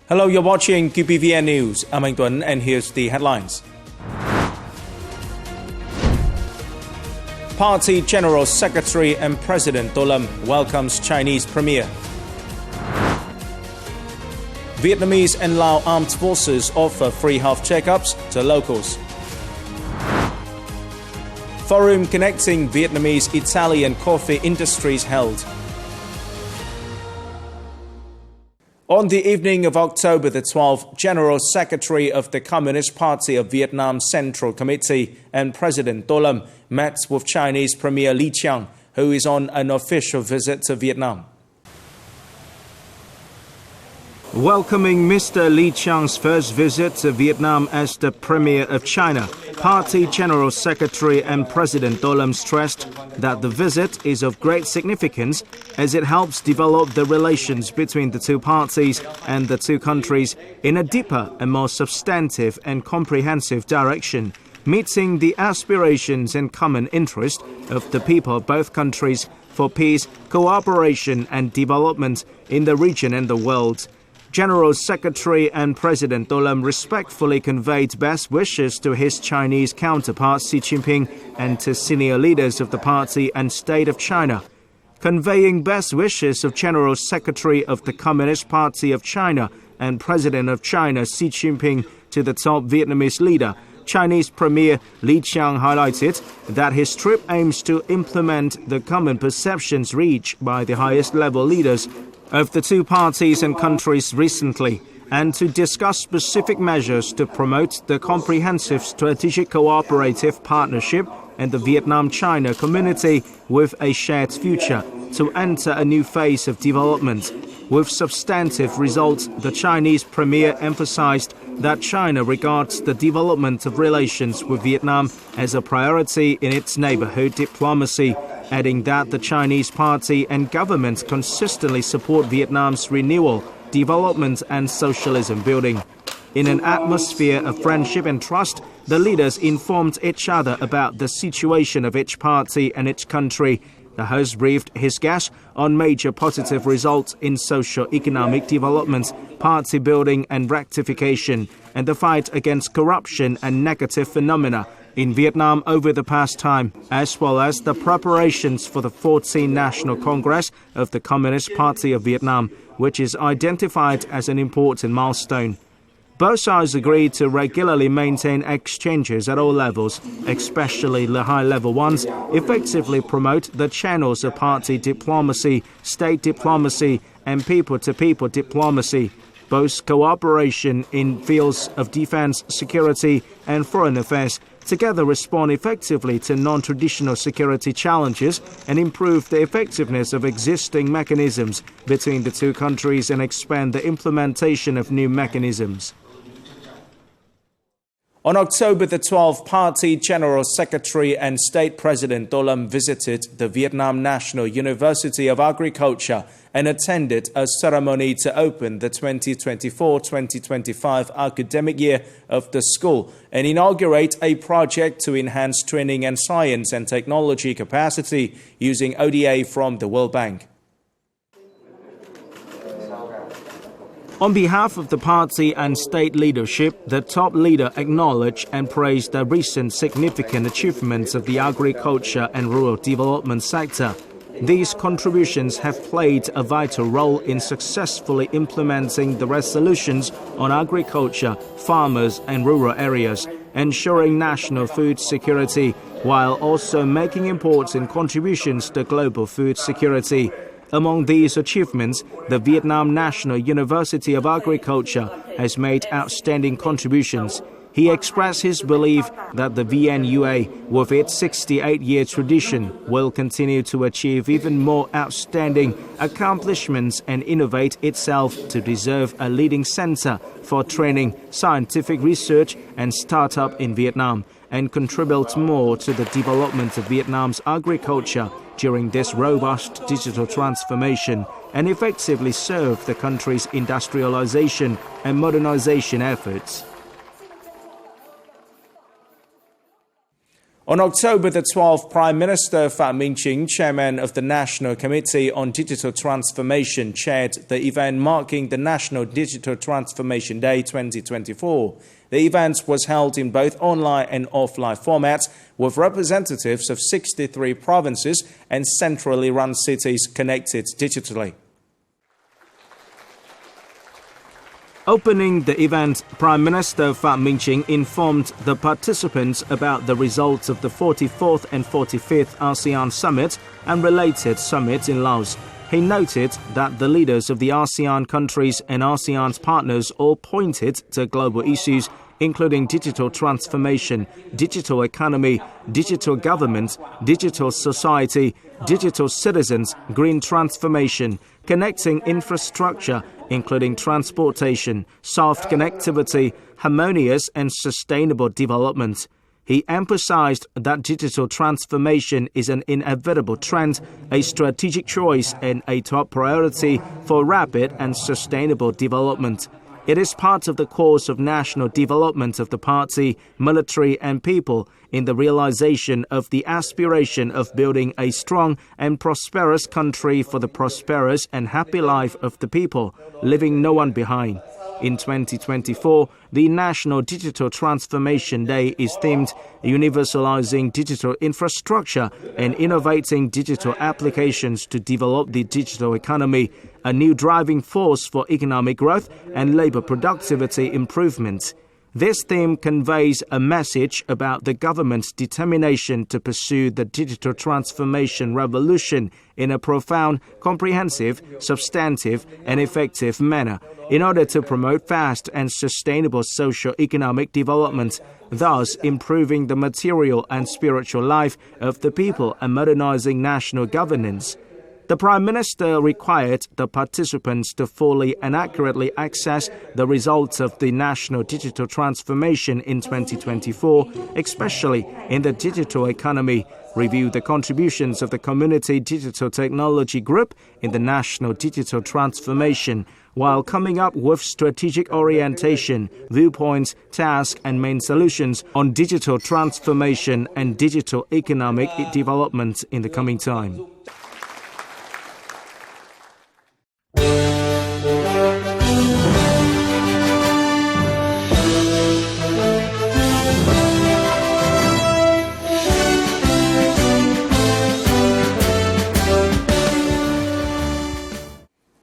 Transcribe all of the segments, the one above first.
Hello, you're watching QPVN News. I'm Anh Tuấn and here's the headlines. Party General Secretary and President Do Lam welcomes Chinese Premier. Vietnamese and Lao armed forces offer free health checkups to locals. Forum connecting Vietnamese-Italian coffee industries held. On the evening of October the 12th, General Secretary of the Communist Party of Vietnam Central Committee and President Do Lam met with Chinese Premier Li Qiang, who is on an official visit to Vietnam. Welcoming Mr. Li Qiang's first visit to Vietnam as the Premier of China, Party General Secretary and President Do Lam stressed that the visit is of great significance as it helps develop the relations between the two parties and the two countries in a deeper and more substantive and comprehensive direction, meeting the aspirations and common interest of the people of both countries for peace, cooperation and development in the region and the world. General Secretary and President Do Lam respectfully conveyed best wishes to his Chinese counterpart Xi Jinping and to senior leaders of the party and state of China. Conveying best wishes of General Secretary of the Communist Party of China and President of China Xi Jinping to the top Vietnamese leader, Chinese Premier Li Qiang highlighted that his trip aims to implement the common perceptions reached by the highest level leaders of the two parties and countries recently, and to discuss specific measures to promote the comprehensive strategic cooperative partnership and the Vietnam-China community with a shared future to enter a new phase of development. With substantive results, the Chinese Premier emphasized that China regards the development of relations with Vietnam as a priority in its neighborhood diplomacy, adding that the Chinese party and government consistently support Vietnam's renewal, development and socialism building. In an atmosphere of friendship and trust, the leaders informed each other about the situation of each party and each country. The host briefed his guests on major positive results in socio-economic development, party building and rectification, and the fight against corruption and negative phenomena in Vietnam over the past time, as well as the preparations for the 14th National Congress of the Communist Party of Vietnam, which is identified as an important milestone. Both sides agreed to regularly maintain exchanges at all levels, especially the high-level ones, effectively promote the channels of party diplomacy, state diplomacy, and people-to-people diplomacy, both cooperation in fields of defense, security, and foreign affairs, together respond effectively to non-traditional security challenges and improve the effectiveness of existing mechanisms between the two countries and expand the implementation of new mechanisms. On October the 12th, Party General Secretary and State President Do Lam visited the Vietnam National University of Agriculture and attended a ceremony to open the 2024-2025 academic year of the school and inaugurate a project to enhance training and science and technology capacity using ODA from the World Bank. On behalf of the party and state leadership, the top leader acknowledged and praised the recent significant achievements of the agriculture and rural development sector. These contributions have played a vital role in successfully implementing the resolutions on agriculture, farmers and rural areas, ensuring national food security, while also making important contributions to global food security. Among these achievements, the Vietnam National University of Agriculture has made outstanding contributions. He expressed his belief that the VNUA, with its 68-year tradition, will continue to achieve even more outstanding accomplishments and innovate itself to deserve a leading center for training, scientific research and startup in Vietnam, and contribute more to the development of Vietnam's agriculture during this robust digital transformation and effectively serve the country's industrialization and modernization efforts. On October the 12th, Prime Minister Phạm Minh Chính, chairman of the National Committee on Digital Transformation, chaired the event marking the National Digital Transformation Day 2024. The event was held in both online and offline formats, with representatives of 63 provinces and centrally run cities connected digitally. Opening the event, Prime Minister Phạm Minh Chính informed the participants about the results of the 44th and 45th ASEAN Summit and related summits in Laos. He noted that the leaders of the ASEAN countries and ASEAN's partners all pointed to global issues including digital transformation, digital economy, digital government, digital society, digital citizens, green transformation, connecting infrastructure, including transportation, soft connectivity, harmonious and sustainable development. He emphasized that digital transformation is an inevitable trend, a strategic choice, and a top priority for rapid and sustainable development. It is part of the course of national development of the party, military and people in the realization of the aspiration of building a strong and prosperous country for the prosperous and happy life of the people, leaving no one behind. In 2024, the National Digital Transformation Day is themed Universalizing Digital Infrastructure and Innovating Digital Applications to Develop the Digital Economy, a new driving force for economic growth and labor productivity improvement. This theme conveys a message about the government's determination to pursue the digital transformation revolution in a profound, comprehensive, substantive, and effective manner in order to promote fast and sustainable socio-economic development, thus improving the material and spiritual life of the people and modernizing national governance. The Prime Minister required the participants to fully and accurately access the results of the national digital transformation in 2024, especially in the digital economy, review the contributions of the Community Digital Technology Group in the national digital transformation, while coming up with strategic orientation, viewpoints, tasks, and main solutions on digital transformation and digital economic development in the coming time.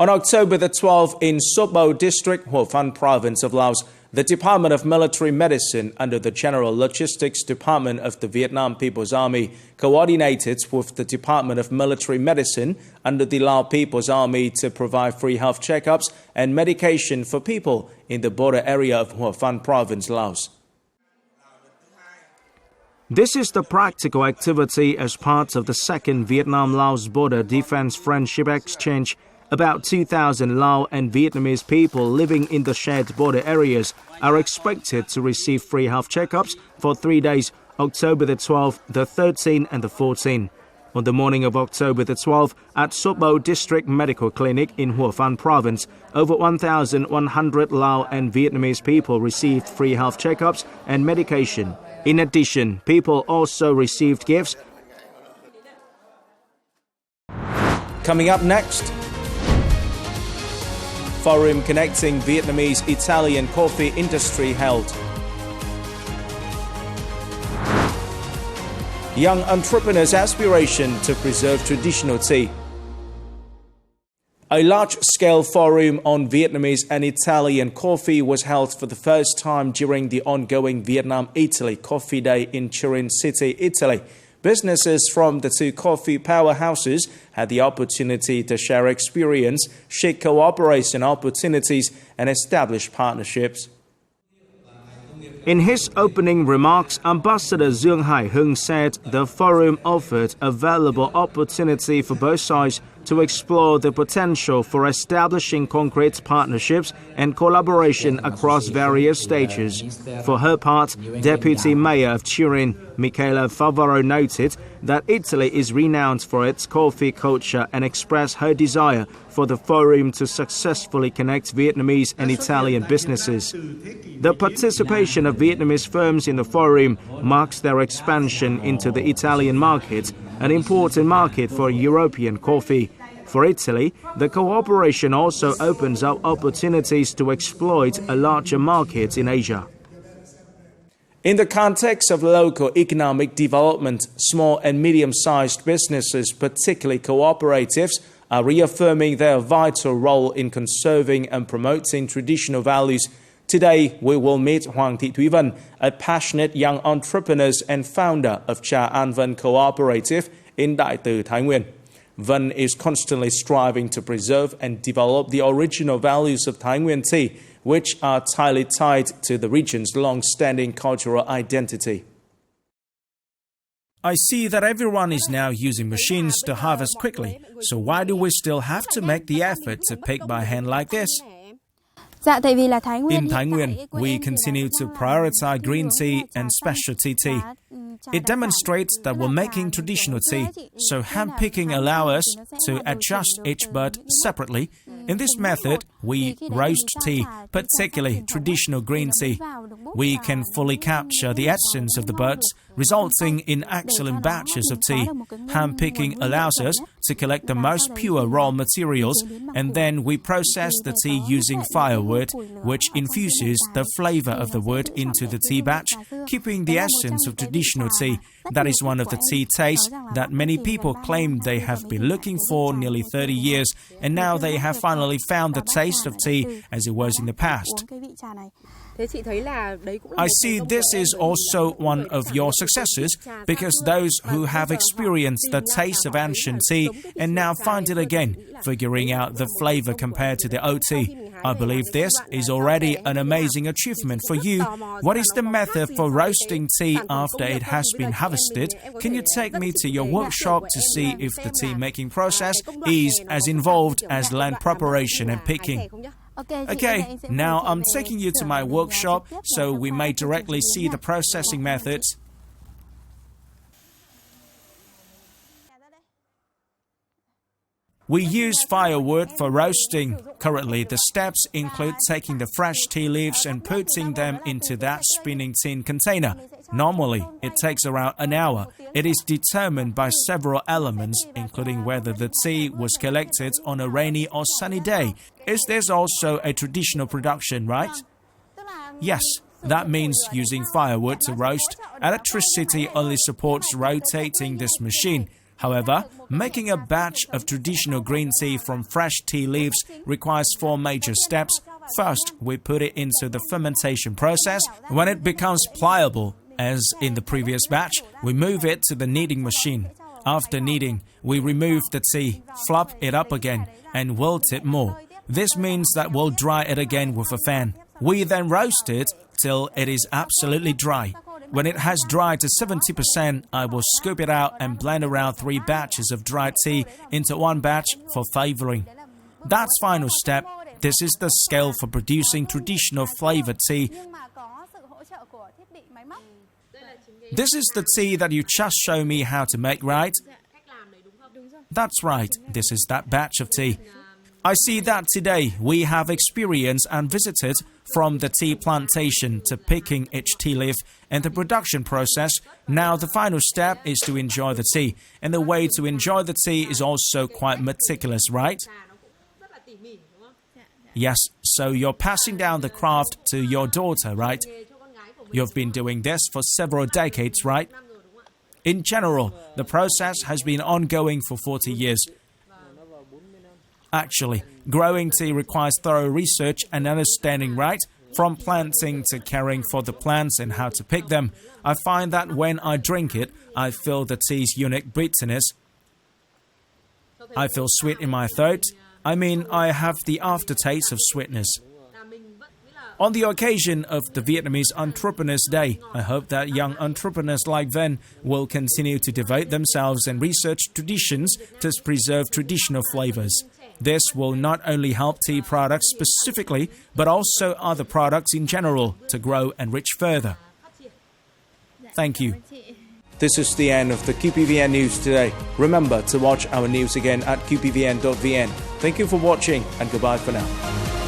On October the 12th, in Reup District, Hủa Phan Province of Laos, the Department of Military Medicine under the General Logistics Department of the Vietnam People's Army coordinated with the Department of Military Medicine under the Lao People's Army to provide free health checkups and medication for people in the border area of Hủa Phan Province, Laos. This is the practical activity as part of the second Vietnam-Laos Border Defense Friendship Exchange. About 2,000 Lao and Vietnamese people living in the shared border areas are expected to receive free health checkups for 3 days, October the 12th, the 13th and the 14th. On the morning of October the 12th, at Reup District Medical Clinic in Hủa Phan Province, over 1,100 Lao and Vietnamese people received free health checkups and medication. In addition, people also received gifts. Coming up next, Forum Connecting Vietnamese-Italian Coffee Industry held. Young entrepreneurs' aspiration to preserve traditional tea. A large-scale forum on Vietnamese and Italian coffee was held for the first time during the ongoing Vietnam-Italy Coffee Day in Turin City, Italy. Businesses from the two coffee powerhouses had the opportunity to share experience, share cooperation opportunities, and establish partnerships. In his opening remarks, Ambassador Dương Hải Hưng said the forum offered a valuable opportunity for both sides to explore the potential for establishing concrete partnerships and collaboration across various stages. For her part, Deputy Mayor of Turin, Michela Favaro, noted that Italy is renowned for its coffee culture and expressed her desire for the forum to successfully connect Vietnamese and Italian businesses. The participation of Vietnamese firms in the forum marks their expansion into the Italian market, an important market for European coffee. For Italy, the cooperation also opens up opportunities to exploit a larger market in Asia. In the context of local economic development, small and medium-sized businesses, particularly cooperatives, are reaffirming their vital role in conserving and promoting traditional values. Today, we will meet Hoàng Thị Thúy Vân, a passionate young entrepreneur and founder of Trà An Vân Cooperative in Đại Từ, Thái Nguyên. Vân is constantly striving to preserve and develop the original values of Thái Nguyên tea, which are tightly tied to the region's long-standing cultural identity. I see that everyone is now using machines to harvest quickly, so why do we still have to make the effort to pick by hand like this? In Thái Nguyên, we continue to prioritize green tea and specialty tea. It demonstrates that we're making traditional tea, so hand-picking allows us to adjust each bud separately. In this method, we roast tea, particularly traditional green tea. We can fully capture the essence of the buds, resulting in excellent batches of tea. Hand-picking allows us to collect the most pure raw materials, and then we process the tea using firewood, which infuses the flavor of the wood into the tea batch, keeping the essence of traditional tea. That is one of the tea tastes that many people claim they have been looking for nearly 30 years, and now they have finally found the taste of tea as it was in the past. I see this is also one of your successes, because those who have experienced the taste of ancient tea and now find it again, figuring out the flavor compared to the old tea. I believe this is already an amazing achievement for you. What is the method for roasting tea after it has been harvested? Can you take me to your workshop to see if the tea making process is as involved as land preparation and picking? Okay, now I'm taking you to my workshop so we may directly see the processing methods. We use firewood for roasting. Currently, the steps include taking the fresh tea leaves and putting them into that spinning tin container. Normally, it takes around an hour. It is determined by several elements, including whether the tea was collected on a rainy or sunny day. Is this also a traditional production, right? Yes, that means using firewood to roast. Electricity only supports rotating this machine. However, making a batch of traditional green tea from fresh tea leaves requires 4 major steps. First, we put it into the fermentation process. When it becomes pliable, as in the previous batch, we move it to the kneading machine. After kneading, we remove the tea, flop it up again, and wilt it more. This means that we'll dry it again with a fan. We then roast it till it is absolutely dry. When it has dried to 70%, I will scoop it out and blend around 3 batches of dried tea into 1 batch for flavoring. That's final step. This is the scale for producing traditional flavored tea. This is the tea that you just showed me how to make, right? That's right, this is that batch of tea. I see that today we have experienced and visited from the tea plantation to picking each tea leaf and the production process. Now the final step is to enjoy the tea. And the way to enjoy the tea is also quite meticulous, right? Yes, so you're passing down the craft to your daughter, right? You've been doing this for several decades, right? In general, the process has been ongoing for 40 years. Actually, growing tea requires thorough research and understanding, right? From planting to caring for the plants and how to pick them. I find that when I drink it, I feel the tea's unique bitterness. I feel sweet in my throat. I mean, I have the aftertaste of sweetness. On the occasion of the Vietnamese Entrepreneurs Day, I hope that young entrepreneurs like Ven will continue to devote themselves and research traditions to preserve traditional flavors. This will not only help tea products specifically, but also other products in general to grow and reach further. Thank you. This is the end of the QPVN news today. Remember to watch our news again at qpvn.vn. Thank you for watching and goodbye for now.